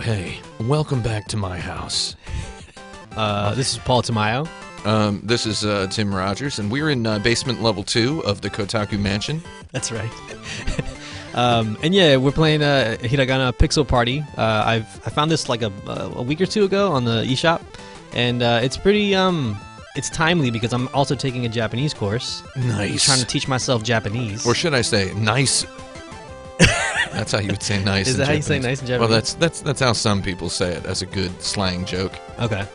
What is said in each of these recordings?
hey, welcome back to my house. This is Paul Tamayo. This is Tim Rogers, and we're in basement level 2 of the Kotaku mansion. That's right. And yeah, we're playing Hiragana Pixel Party. I found this like a week or two ago on the eShop, and it's pretty it's timely because I'm also taking a Japanese course. Nice. I'm trying to teach myself Japanese. Or should I say nice? That's how you would say nice. Is that how you say nice in Japanese? Well, that's how some people say it as a good slang joke. Okay.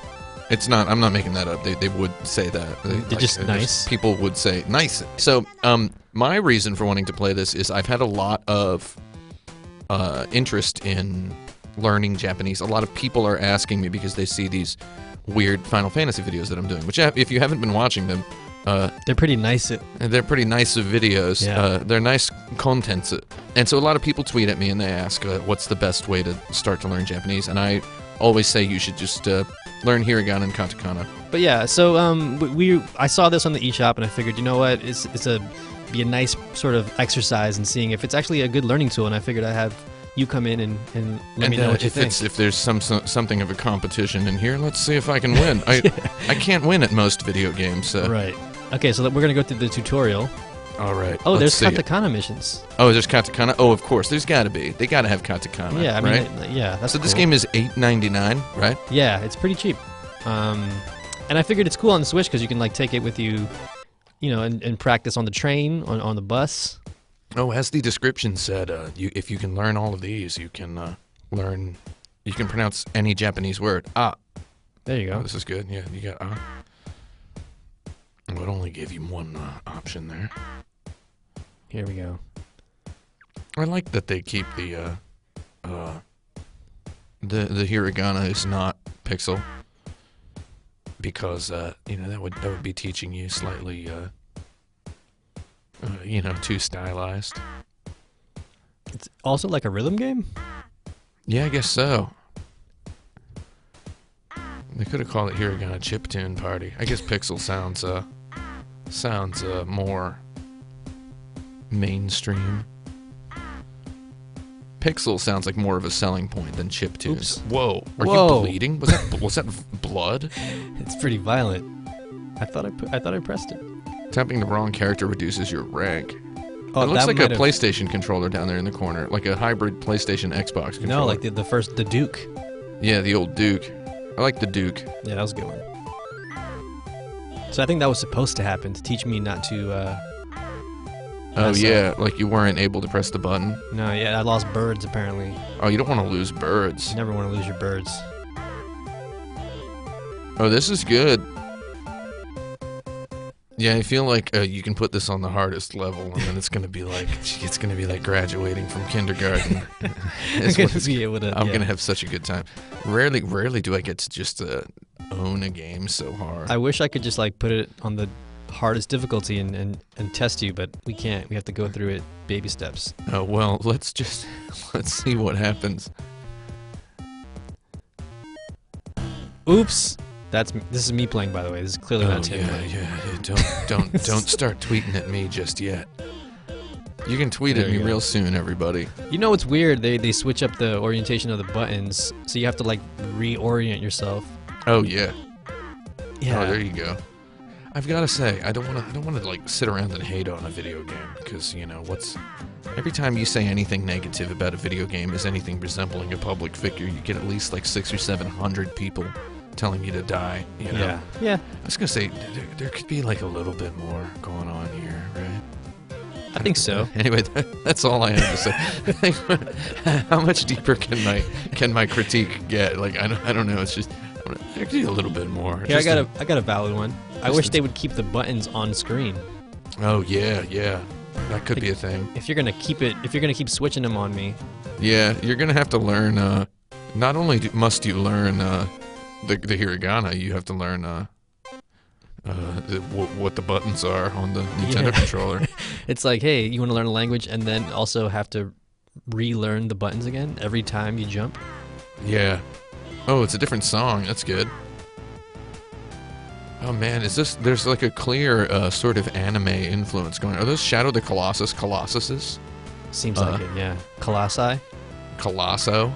It's not. I'm not making that up. They would say that. They're just nice. People would say nice. So my reason for wanting to play this is I've had a lot of interest in learning Japanese. A lot of people are asking me because they see these weird Final Fantasy videos that I'm doing. Which, if you haven't been watching them, they're pretty nice. They're pretty nice videos. Yeah. They're nice contents. And so a lot of people tweet at me and they ask, what's the best way to start to learn Japanese? And I always say you should just learn hiragana and katakana. But yeah, so I saw this on the eShop and I figured, you know what, it's be a nice sort of exercise in seeing if it's actually a good learning tool. And I figured I'd have you come in and let me know what you think. If there's something of a competition in here, let's see if I can win. I can't win at most video games. Right. Okay, so we're gonna go through the tutorial. All right. Oh, there's katakana missions. Oh, there's katakana. Oh, of course. There's got to be. They got to have katakana. Yeah, I mean, right? Yeah. That's so cool. This game is $8.99, right? Yeah, it's pretty cheap. And I figured it's cool on the Switch because you can like take it with you, and practice on the train, on the bus. Oh, as the description said, if you can learn all of these, you can learn. You can pronounce any Japanese word. Ah. There you go. Oh, this is good. Yeah, you got ah. It would only give you one option there. Here we go. I like that they keep the hiragana is not pixel because that would be teaching you slightly too stylized. It's also like a rhythm game? Yeah, I guess so. They could have called it Hiragana Chiptune Party. I guess pixel sounds more mainstream. Pixel sounds like more of a selling point than chiptunes. Oops. Whoa. Are Whoa. you bleeding? Was that blood? It's pretty violent. I thought I pressed it. Tapping the wrong character reduces your rank. Oh, it looks like a have... PlayStation controller down there in the corner, like a hybrid PlayStation Xbox controller. No, like the Duke. Yeah, the old Duke. I like the Duke. Yeah, that was a good one. So I think that was supposed to happen to teach me not to. Oh yeah, like you weren't able to press the button. No, yeah, I lost birds apparently. Oh, you don't want to lose birds. You never want to lose your birds. Oh, this is good. Yeah, I feel like you can put this on the hardest level, and then it's gonna be like graduating from kindergarten. I'm gonna have such a good time. Rarely do I get to just own a game so hard. I wish I could just like put it on the hardest difficulty and test you, but we can't. We have to go through it baby steps. Oh well, let's see what happens. Oops. This is me playing, by the way. This is clearly not Tim. Yeah. Don't start tweeting at me just yet. You can tweet at me real soon, everybody. You know what's weird? They switch up the orientation of the buttons, so you have to like reorient yourself. Oh yeah. Yeah. Oh, there you go. I've got to say, I don't want to like sit around and hate on a video game because every time you say anything negative about a video game is anything resembling a public figure, you get at least like 600 or 700 people telling you to die. Yeah. I was gonna say there could be like a little bit more going on here, right? I think so. Anyway, that's all I have to say. How much deeper can my critique get? Like I don't know. It's just there could be a little bit more. Here, I got a valid one. I wish they would keep the buttons on screen. Oh yeah. That could be a thing. If you're gonna keep switching them on me. Yeah, you're gonna have to learn. Not only must you learn the hiragana, you have to learn what the buttons are on the Nintendo controller. It's like, hey, you want to learn a language and then also have to relearn the buttons again every time you jump. Yeah. Oh, it's a different song. That's good. Oh man, there's like a clear sort of anime influence going on. Are those Shadow the Colossuses? Seems like it, yeah. Colossi? Colosso?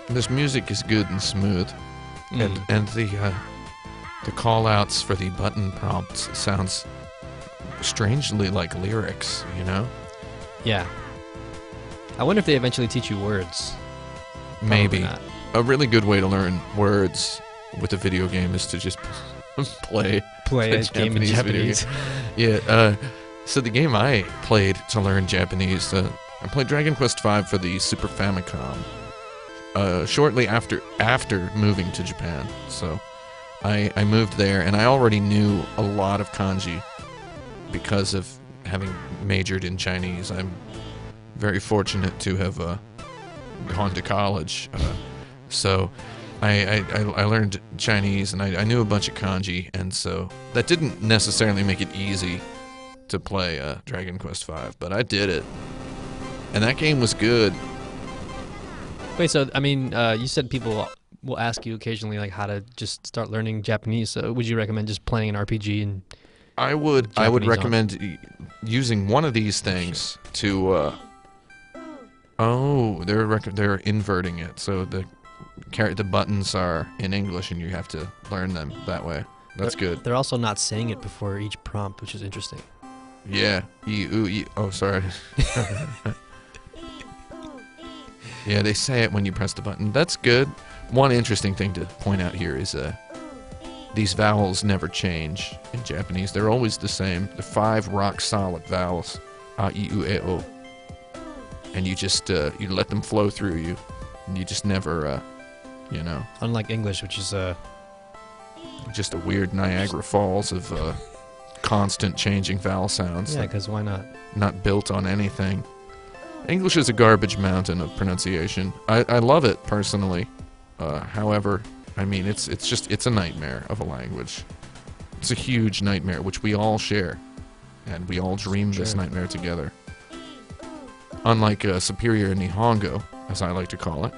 This music is good and smooth, and the call-outs for the button prompts sounds strangely like lyrics, you know? Yeah. I wonder if they eventually teach you words. Maybe. Not. A really good way to learn words with a video game is to just play a game in Japanese. Yeah. So the game I played to learn Japanese, I played Dragon Quest V for the Super Famicom. Shortly after moving to Japan, so I moved there, and I already knew a lot of kanji because of having majored in Chinese. I'm very fortunate to have gone to college, so I learned Chinese, and I knew a bunch of kanji, and so that didn't necessarily make it easy to play Dragon Quest V, but I did it, and that game was good. Wait, so I mean, you said people will ask you occasionally like how to just start learning Japanese. So would you recommend just playing an RPG? And I would recommend using one of these things to. They're inverting it, so the buttons are in English, and you have to learn them that way. That's good. They're also not saying it before each prompt, which is interesting. Yeah. Oh, sorry. Yeah, they say it when you press the button. That's good. One interesting thing to point out here is these vowels never change in Japanese. They're always the same. They're 5 rock-solid vowels. A, I, U, E, O. And you just, you let them flow through you. And you just never, you know. Unlike English, which is just a weird Niagara Falls of constant changing vowel sounds. Yeah, because why not? Not built on anything. English is a garbage mountain of pronunciation. I love it personally. However, I mean it's a nightmare of a language. It's a huge nightmare which we all share, and we all dream this nightmare together. Unlike Superior Nihongo, as I like to call it,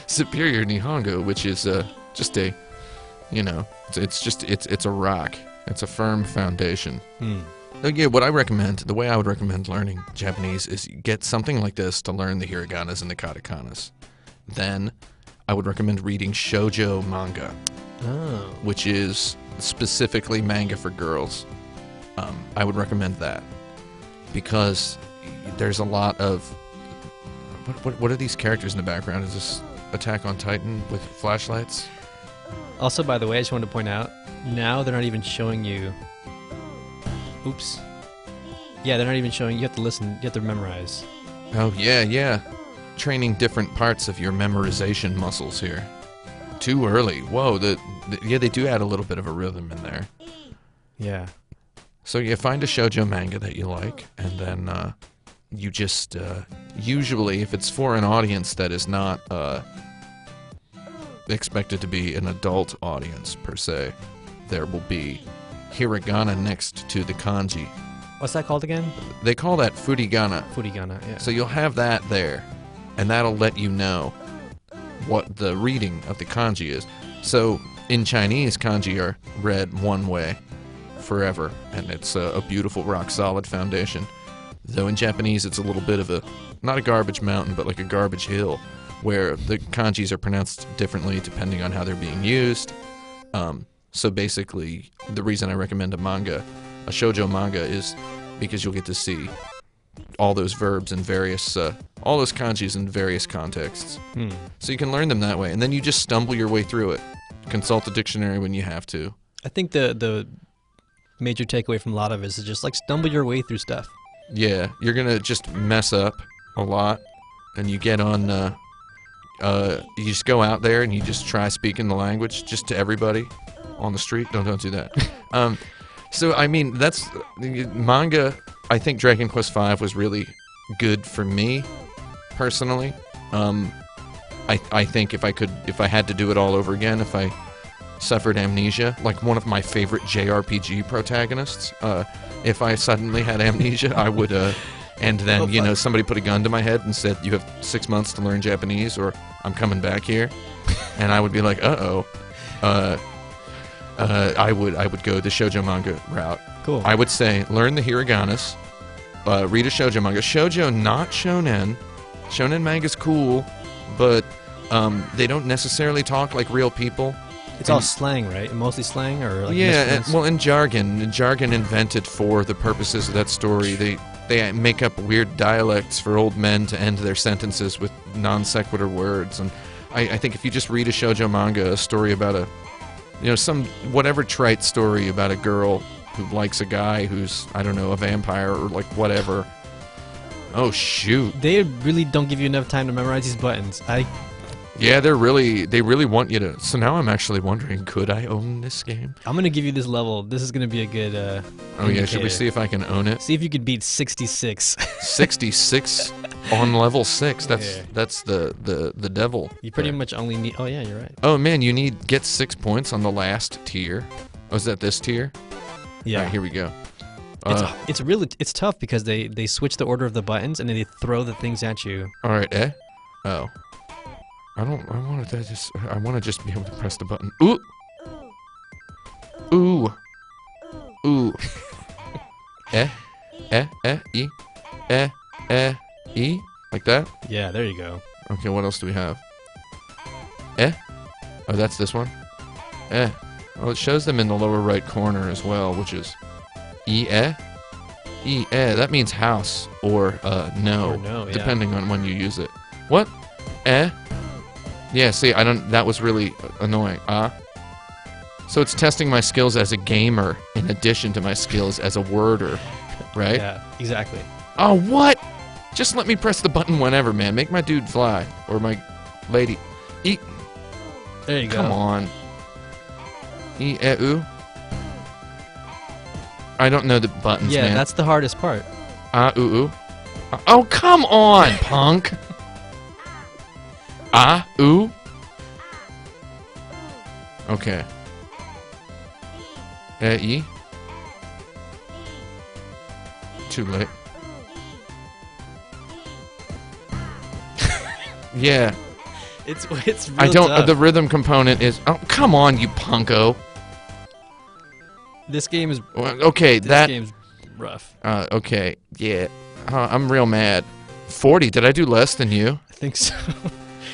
Superior Nihongo, which is just a, you know, it's a rock. It's a firm foundation. Yeah, what I recommend, the way I would recommend learning Japanese is get something like this to learn the hiraganas and the katakanas. Then I would recommend reading shoujo manga, which is specifically manga for girls. I would recommend that because there's a lot of... What are these characters in the background? Is this Attack on Titan with flashlights? Also, by the way, I just wanted to point out, now they're not even showing you... Oops. Yeah, they're not even showing. You have to listen. You have to memorize. Oh, yeah. Training different parts of your memorization muscles here. Too early. Whoa, yeah, they do add a little bit of a rhythm in there. Yeah. So you find a shoujo manga that you like, and then you just, usually, if it's for an audience that is not expected to be an adult audience, per se, there will be hiragana next to the kanji. What's that called again? They call that furigana. Furigana, yeah. So you'll have that there, and that'll let you know what the reading of the kanji is. So in Chinese, kanji are read one way forever, and it's a beautiful rock-solid foundation. Though in Japanese, it's a little bit of a, not a garbage mountain, but like a garbage hill, where the kanjis are pronounced differently depending on how they're being used. So basically, the reason I recommend a shoujo manga, is because you'll get to see all those verbs in various, all those kanjis in various contexts. So you can learn them that way, and then you just stumble your way through it. Consult the dictionary when you have to. I think the major takeaway from a lot of it is to just like stumble your way through stuff. Yeah, you're gonna just mess up a lot, and you get on, you just go out there and you just try speaking the language just to everybody on the street. Don't do that. So I mean, that's manga. I think Dragon Quest V was really good for me personally. I think if I had to do it all over again, if I suffered amnesia, like one of my favorite JRPG protagonists, if I suddenly had amnesia, I would, and then, you know, somebody put a gun to my head and said, you have 6 months to learn Japanese or I'm coming back here. And I would be like, I would go the shoujo manga route. Cool. I would say learn the hiraganas, read a shoujo manga. Shoujo, not shonen. Shonen manga's cool, but they don't necessarily talk like real people. It's all slang, right? Mostly slang, or like yeah, mishears? and jargon invented for the purposes of that story. They make up weird dialects for old men to end their sentences with non sequitur words. And I think if you just read a shoujo manga, a story about some whatever trite story about a girl who likes a guy who's, I don't know, a vampire or like whatever. Oh shoot! They really don't give you enough time to memorize these buttons. Yeah, they really want you to. So now I'm actually wondering, could I own this game? I'm gonna give you this level. This is gonna be a good. Oh yeah, should we see if I can own it? See if you could beat 66. 66 on level 6. That's Yeah. that's the devil. You pretty there. much only need. Oh yeah, you're right. Oh man, you get 6 points on the last tier. Oh, is that this tier? Yeah. All right, here we go. It's tough because they switch the order of the buttons and then they throw the things at you. All right, Oh. I want to just be able to press the button. Ooh. Ooh. Ooh. E. E. Like that? Yeah, there you go. Okay, what else do we have? Oh, that's this one? Oh, it shows them in the lower right corner as well, which is E. That means house or no. Or no, yeah. Depending on when you use it. What? Yeah, see, that was really annoying. So it's testing my skills as a gamer in addition to my skills as a worder, right? Yeah, exactly. Oh, what? Just let me press the button whenever, man. Make my dude fly. Or my lady. E. There you go. Come on. E, U. I don't know the buttons, Yeah, man. that's the hardest part. Ooh. Oh, come on, punk. Ooh. Okay. E. Too late. Yeah. It's real I don't. tough. The rhythm component is. Oh, come on, you punko. This game is Okay, this game's rough. Okay, yeah. I'm real mad. 40. Did I do less than you? I think so.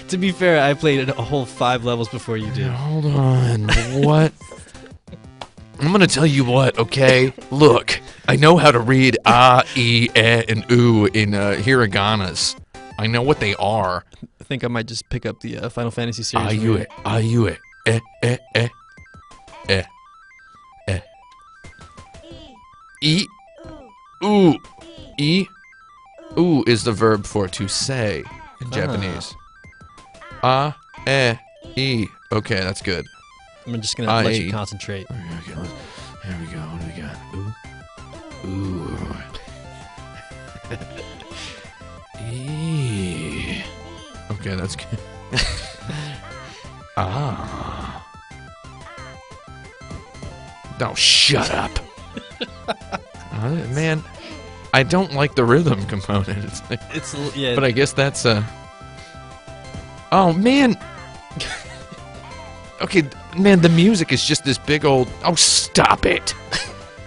To be fair, I played a whole 5 levels before you did. Hold on. What? I'm gonna tell you what, okay? Look, I know how to read E, and U in hiraganas. I know what they are. I think I might just pick up the Final Fantasy series. Ayue. E. Ooh. E. Ooh is the verb for to say in Japanese. E. Okay, that's good. I'm just gonna let you concentrate. Okay, here we go. What do we got? Ooh. E. Okay, that's good. Oh, shut up. Man, I don't like the rhythm component. Yeah. But I guess that's Oh man. Okay, man, the music is just this big old. Oh, stop it.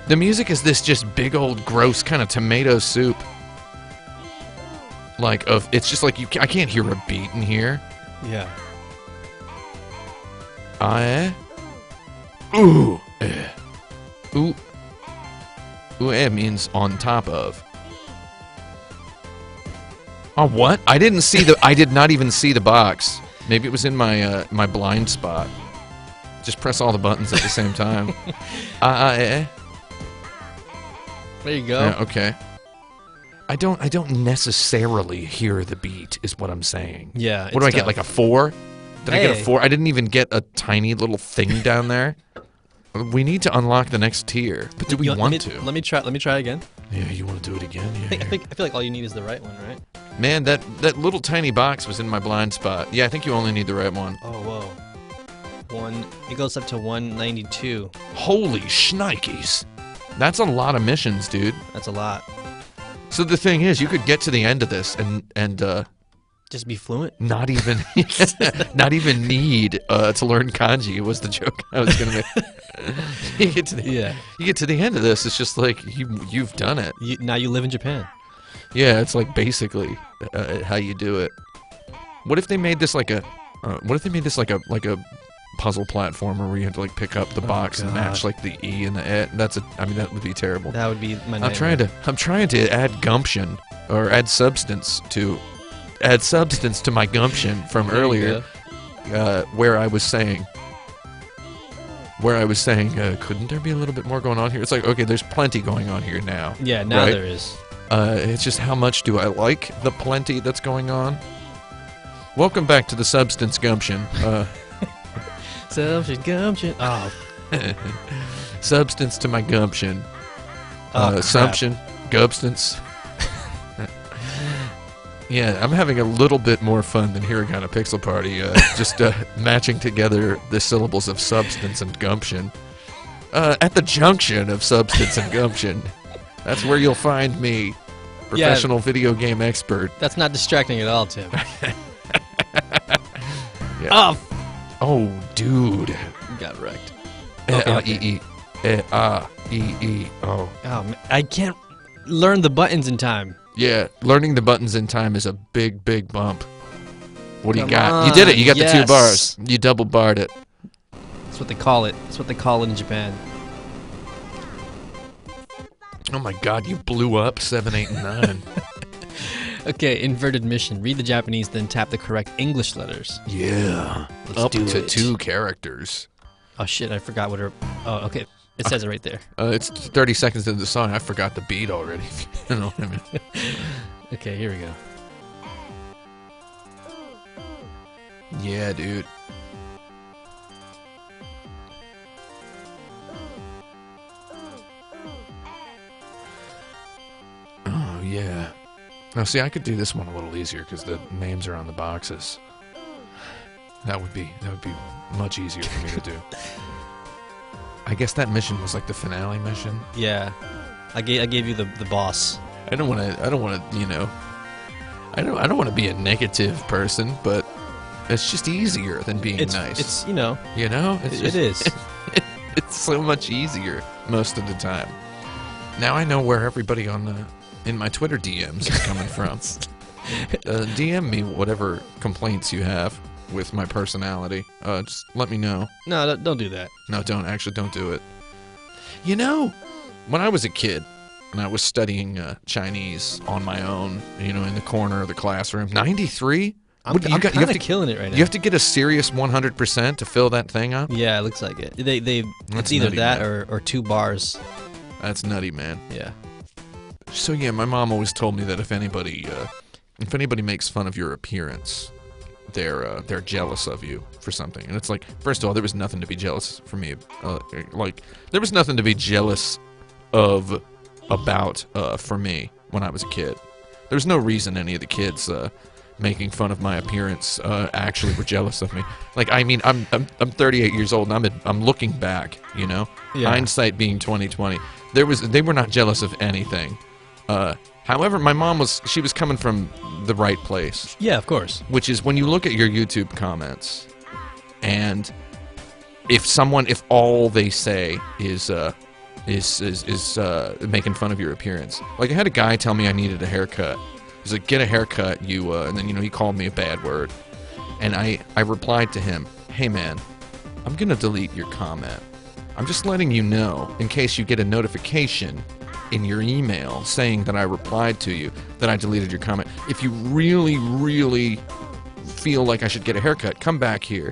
The music is this just big old gross kind of tomato soup. Like it's just like I can't hear a beat in here. Yeah. Ooh. Ooh. Ooh, means on top of. Oh, what? I didn't see I did not even see the box. Maybe it was in my my blind spot. Just press all the buttons at the same time. There you go. Yeah, okay. I don't necessarily hear the beat, is what I'm saying. Yeah. What do I get? Like a 4? Did I get a Hey. 4? I didn't even get a tiny little thing down there. We need to unlock the next tier, but do we want to? Let me try again. Yeah, you want to do it again? Yeah. I feel like all you need is the right one, right? Man, that little tiny box was in my blind spot. Yeah, I think you only need the right one. Oh, whoa. It goes up to 192. Holy shnikes. That's a lot of missions, dude. That's a lot. So the thing is, you could get to the end of this and Just be fluent. not even need to learn kanji was the joke I was gonna make. You get to the end of this, it's just like you've done it. Now you live in Japan. Yeah, it's like basically how you do it. What if they made this like a? What if they made this like a puzzle platformer where you have to like pick up the box and match like the E and the E? I mean, that would be terrible. That would be my nightmare. I'm trying to add gumption or add substance to my gumption from earlier, where I was saying, couldn't there be a little bit more going on here? It's like, okay, there's plenty going on here now. Yeah, now right? there is. It's just how much do I like the plenty that's going on? Welcome back to the Substance Gumption. Substance gumption. Oh. Substance to my gumption. Oh, Assumption. Gubstance. Yeah, I'm having a little bit more fun than Hiragana Pixel Party. Just matching together the syllables of substance and gumption. At the junction of substance and gumption. That's where you'll find me. Professional video game expert. That's not distracting at all, Tim. Yeah. Oh, dude. You got wrecked. E-E. E-E. Oh. Oh, man. I can't learn the buttons in time. Yeah, learning the buttons in time is a big, big bump. What do you got? on, You did it. You got yes. the 2 bars. You double barred it. That's what they call it. That's what they call it in Japan. Oh my god, you blew up 7, 8, and 9. Okay, inverted mission. Read the Japanese, then tap the correct English letters. Yeah. Let's Up do to it. 2 characters. Oh shit, I forgot what her... Oh, okay. It says it right there. It's 30 seconds into the song. I forgot the beat already. You know what I mean? Okay, here we go. Yeah, dude. Oh, yeah. Now, see, I could do this one a little easier because the names are on the boxes. That would be much easier for me to do. I guess that mission was like the finale mission. Yeah. I gave you the boss. I don't want to, you know. I don't want to be a negative person, but it's just easier than being nice. It's, you know. You know? It is. It's so much easier most of the time. Now I know where everybody in my Twitter DMs is coming from. DM me whatever complaints you have with my personality. Just let me know. No, don't do that. No, don't do it. You know, when I was a kid and I was studying Chinese on my own, you know, in the corner of the classroom, 93? I'm kind of killing it right now. You have to get a serious 100% to fill that thing up? Yeah, it looks like it. It's either nutty, that man. or 2 bars. That's nutty, man. Yeah. So yeah, my mom always told me that if anybody makes fun of your appearance, they're jealous of you for something. And it's like, first of all, there was nothing to be jealous for me. There was nothing to be jealous about for me when I was a kid. There was no reason any of the kids making fun of my appearance actually were jealous of me. Like, I mean, I'm 38 years old and I'm looking back, you know, Yeah. hindsight being 2020. They were not jealous of anything. However, my mom was coming from the right place, Yeah, of course. which is when you look at your YouTube comments, and if all they say is making fun of your appearance. Like, I had a guy tell me I needed a haircut. He's like, get a haircut, and then, you know, he called me a bad word. And I replied to him, hey man, I'm gonna delete your comment. I'm just letting you know, in case you get a notification in your email saying that I replied to you, that I deleted your comment. If you really, really feel like I should get a haircut, come back here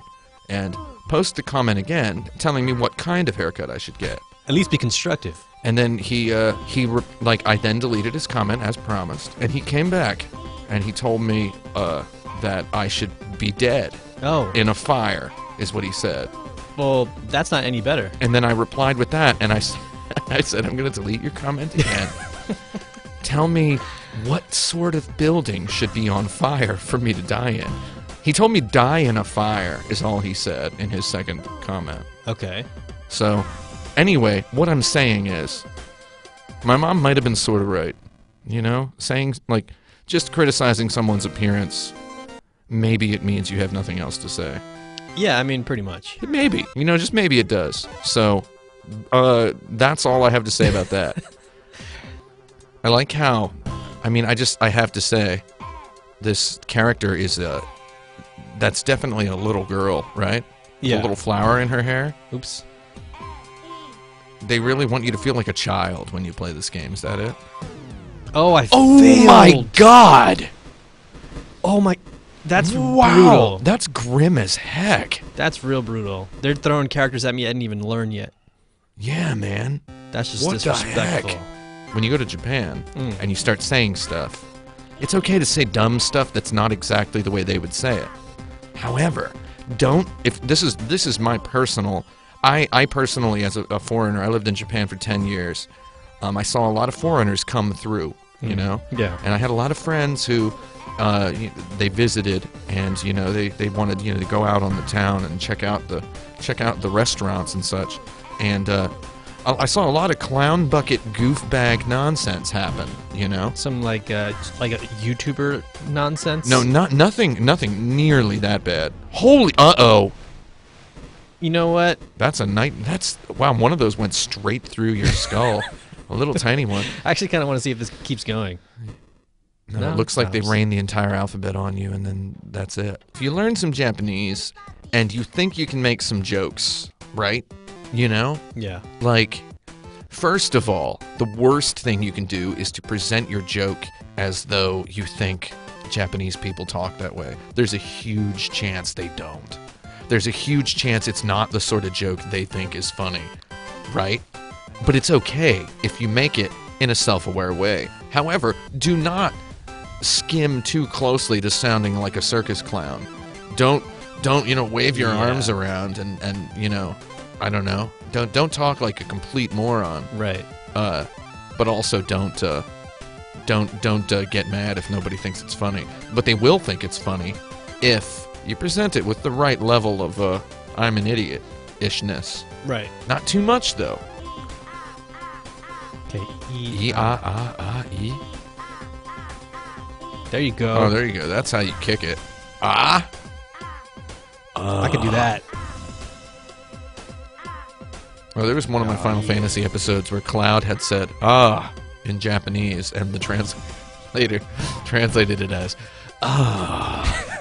and post the comment again telling me what kind of haircut I should get. At least be constructive. And then I then deleted his comment as promised, and he came back and he told me that I should be dead Oh. in a fire, is what he said. Well, that's not any better. And then I replied with that, and I said, I'm going to delete your comment again. Tell me what sort of building should be on fire for me to die in. He told me die in a fire is all he said in his second comment. Okay. So, anyway, what I'm saying is, my mom might have been sort of right. You know? Saying, like, just criticizing someone's appearance, maybe it means you have nothing else to say. Yeah, I mean, pretty much. Maybe. You know, just maybe it does. So, that's all I have to say about that. I like how I mean, I have to say, this character is that's definitely a little girl, right? Yeah. A little flower in her hair. Oops. They really want you to feel like a child when you play this game. Is that it? Oh, I Oh failed. my god! Oh my. That's Wow, brutal. that's grim as heck. That's real brutal. They're throwing characters at me I didn't even learn yet. Yeah, man. That's just What the disrespectful. heck? When you go to Japan and you start saying stuff, it's okay to say dumb stuff that's not exactly the way they would say it. However, if this is my personal, I personally, as a foreigner, I lived in Japan for 10 years. I saw a lot of foreigners come through, you know? Yeah. And I had a lot of friends who, they visited, and, they wanted, to go out on the town and check out the restaurants and such. And, I saw a lot of clown bucket goof bag nonsense happen, Some like a YouTuber nonsense. No, nothing nearly that bad. Holy, uh-oh. You know what? Wow, one of those went straight through your skull. A little tiny one. I actually kind of want to see if this keeps going. No, it looks like they rain the entire alphabet on you, and then that's it. If you learn some Japanese, and you think you can make some jokes, right? Yeah. Like, first of all, the worst thing you can do is to present your joke as though you think Japanese people talk that way. There's a huge chance they don't. There's a huge chance it's not the sort of joke they think is funny, right? But it's okay if you make it in a self-aware way. However, do not skim too closely to sounding like a circus clown. Don't wave your arms around and I don't know. Don't talk like a complete moron. Right. But also don't get mad if nobody thinks it's funny. But they will think it's funny if you present it with the right level of I'm an idiot-ishness. Right. Not too much though. Okay. E. There you go. Oh, there you go. That's how you kick it. Ah. I could do that. Well, there was one of my Final Fantasy episodes where Cloud had said in Japanese, and the translator translated it as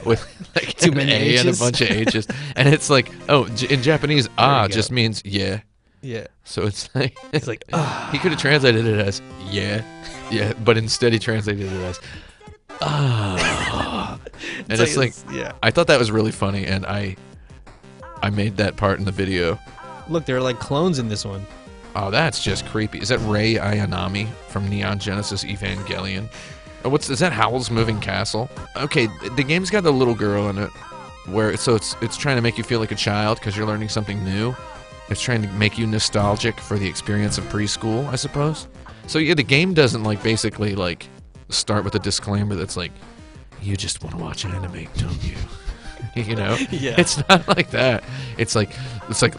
with like too many A and a H's. bunch of H's, and it's like, in Japanese, just means yeah. Yeah. So it's like like he could have translated it as yeah, but instead he translated it as and it's like yeah. I thought that was really funny, and I made that part in the video. Look, there are like clones in this one. Oh, that's just creepy. Is that Rei Ayanami from Neon Genesis Evangelion? Oh, is that Howl's Moving Castle? Okay, the game's got the little girl in it, where it's trying to make you feel like a child because you're learning something new. It's trying to make you nostalgic for the experience of preschool, I suppose. So yeah, the game doesn't basically start with a disclaimer that's like, you just want to watch anime, don't you? Yeah. It's not like that. It's like,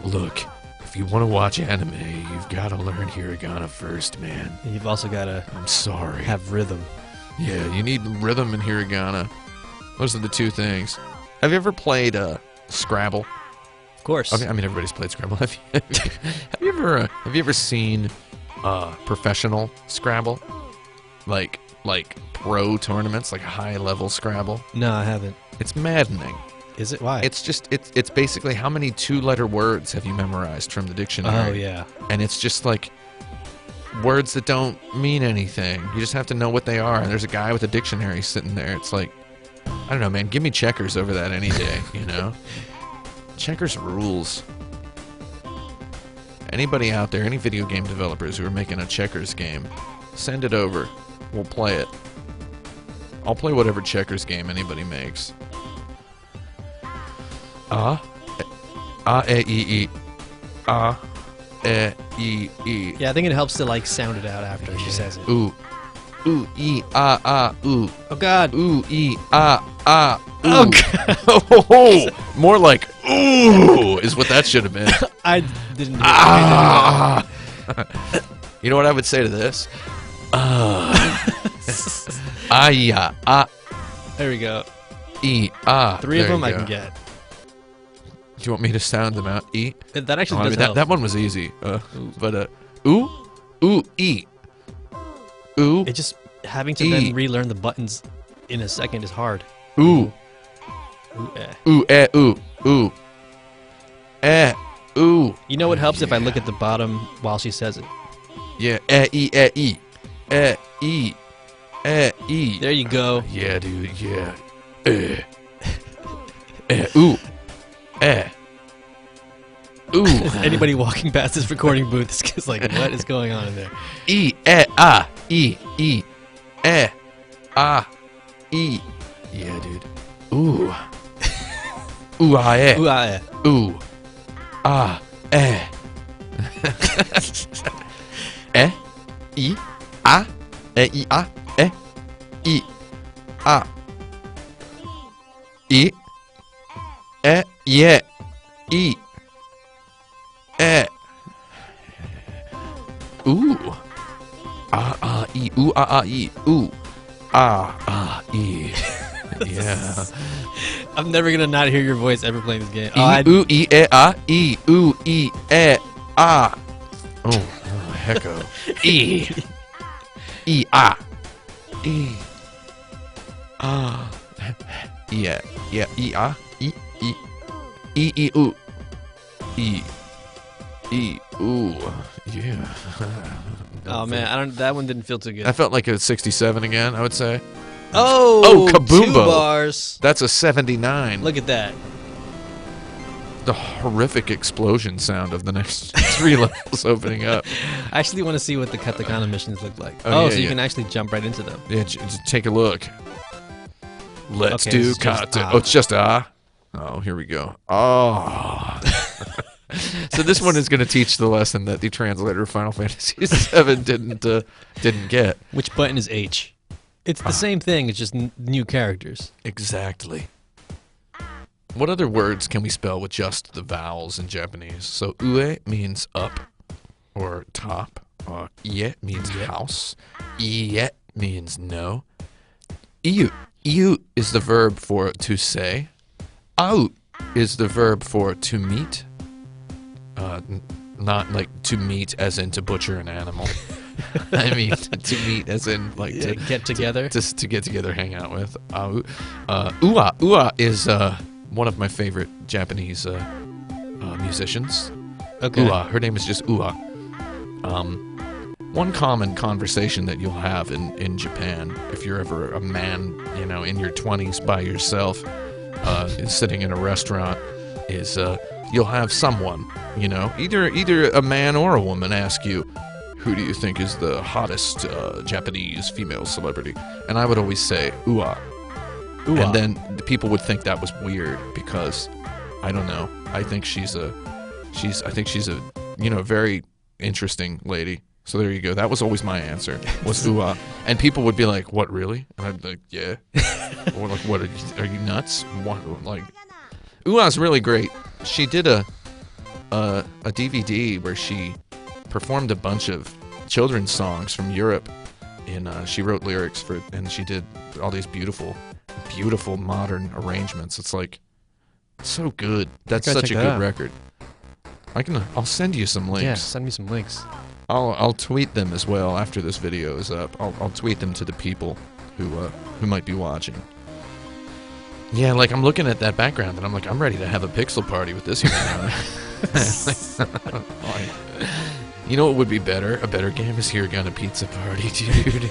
look, if you want to watch anime, you've got to learn hiragana first, man. You've also got to I'm sorry. have rhythm. Yeah, you need rhythm and hiragana. Those are the two things. Have you ever played Scrabble? Of course. I mean, everybody's played Scrabble. Have you ever seen professional Scrabble? Like pro tournaments, like high level Scrabble? No, I haven't. It's maddening. Is it? Why? It's basically how many 2-letter words have you memorized from the dictionary? Oh, yeah. And it's just like words that don't mean anything. You just have to know what they are. And there's a guy with a dictionary sitting there. It's like, I don't know, man. Give me checkers over that any day, Checkers rules. Anybody out there, any video game developers who are making a checkers game, send it over. We'll play it. I'll play whatever checkers game anybody makes. E. Yeah, I think it helps to sound it out after she says it. Ooh, ee, ooh. Oh God. Ooh, ee, ooh. Oh God. Oh, more like ooh is what that should have been. I didn't. Ah. You know what I would say to this? There we go. E, 3 of them I can get. Do you want me to sound them out? E? That actually does help. That one was easy. But ooh, e. Ooh. It just having to then relearn the buttons in a second is hard. Ooh. Ooh, eh. Ooh, eh, ooh, ooh. Eh, ooh. You know what helps if I look at the bottom while she says it? Yeah, eh, e, eh, e. Eh, e. Eh, e. There you go. Yeah, dude, yeah. Eh. Eh, ooh. Eh. Ooh. Anybody walking past this recording booth is just like, what is going on in there? E, eh, ah, e, eh, ah, e. Yeah, dude. Ooh. Ooh, ah, eh. Ooh, ah, eh. Ooh. Ah, eh. Eh, e, ah, eh, e, ah, eh, e, ah. E, eh, yeah, e, eh. Ooh. Ah, ah, e, ooh, ah, ah, e, ooh. Ah, ah, e. Yeah. I'm never gonna not hear your voice ever playing this game. Ooh, e, eh, ah, e, ooh, e, eh, ah. Oh, hecko. E. E, ah. E. Ah. Yeah, yeah, e, ah, e, ooh. E. E, ooh. Yeah. Oh man, that one didn't feel too good. That felt like a 67 again, I would say. Oh, Kaboombo. 2 bars. That's a 79. Look at that. The horrific explosion sound of the next 3 levels opening up. I actually want to see what the katakana missions look like. Oh, yeah, so you yeah. can actually jump right into them. Yeah, just take a look. Let's Okay, do it's just kata. ah. Oh, it's just ah. Oh, here we go. Oh. So this one is going to teach the lesson that the translator of Final Fantasy VII didn't get. Which button is H? It's the same thing. It's just new characters. Exactly. What other words can we spell with just the vowels in Japanese? So ue means up or top. Ie means house. Ie means no. Iu. Iu is the verb for to say. Au is the verb for to meet. Not like to meet as in to butcher an animal. I mean to meet as in like to get together. To get together, hang out with. Ua. Ua is one of my favorite Japanese musicians. Okay. Ua. Her name is just Ua. One common conversation that you'll have in Japan, if you're ever a man, in your 20s by yourself, sitting in a restaurant, is you'll have someone, either a man or a woman ask you, who do you think is the hottest Japanese female celebrity? And I would always say, Ua. Ua. And then the people would think that was weird because, I don't know, I think she's a very interesting lady. So there you go. That was always my answer, was Ua. And people would be like, what, really? And I'd be like, yeah. Or like, what, are you nuts? What, like, Ua's really great. She did a DVD where she performed a bunch of children's songs from Europe. She wrote lyrics and she did all these beautiful, beautiful modern arrangements. It's like, so good. That's such a good record. I'll send you some links. Yeah, send me some links. I'll tweet them as well after this video is up. I'll tweet them to the people who might be watching. Yeah, like I'm looking at that background and I'm like, I'm ready to have a pixel party with this here. You know what would be better? A better game is Hiragana Pizza Party, dude.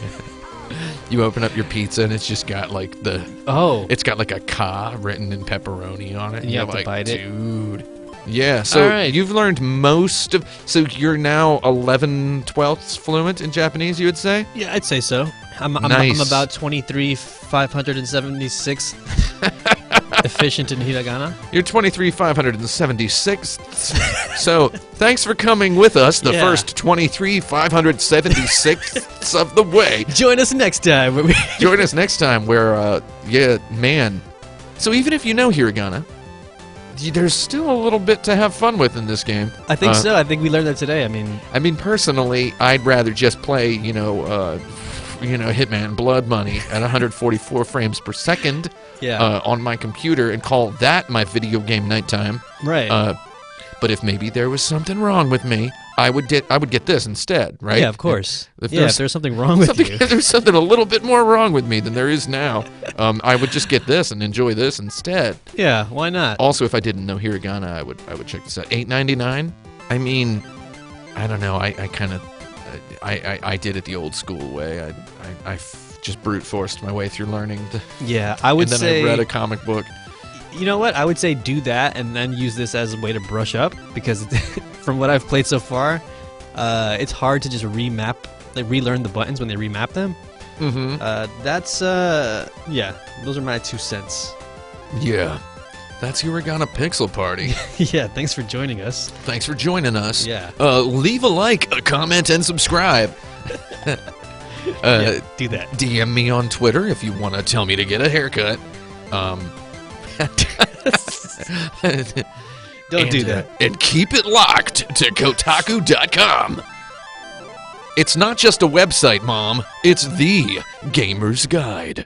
You open up your pizza and it's just got like it's got like a ka written in pepperoni on it. And you have to bite it. Dude. Yeah, so right. You've learned so you're now 11/12 fluent in Japanese, you would say? Yeah, I'd say so. I'm about 23,576 efficient in hiragana. You're 23,576. So thanks for coming with us the first 23,576 of the way. Join us next time. Join us next time where, man. So even if you know hiragana, there's still a little bit to have fun with in this game. I think so. I think we learned that today. I mean, personally, I'd rather just play, Hitman Blood Money at 144 frames per second on my computer and call that my video game nighttime. Right. But if maybe there was something wrong with me, I would get this instead, right? Yeah, of course. If If there's something wrong with you. there's something a little bit more wrong with me than there is now, I would just get this and enjoy this instead. Yeah, why not? Also, if I didn't know hiragana, I would check this out. $8.99. I mean, I don't know. I kind of I did it the old school way. I just brute forced my way through learning. Yeah, I would and then say. I read a comic book. You know what? I would say do that and then use this as a way to brush up, because from what I've played so far, it's hard to just relearn the buttons when they remap them. Mm-hmm. Yeah, those are my 2 cents. Yeah. That's Hiragana Pixel Party. Yeah, thanks for joining us. Thanks for joining us. Yeah. Leave a like, a comment, and subscribe. Yeah, do that. DM me on Twitter if you want to tell me to get a haircut. Don't do that. And keep it locked to Kotaku.com. It's not just a website, Mom. It's the Gamer's Guide.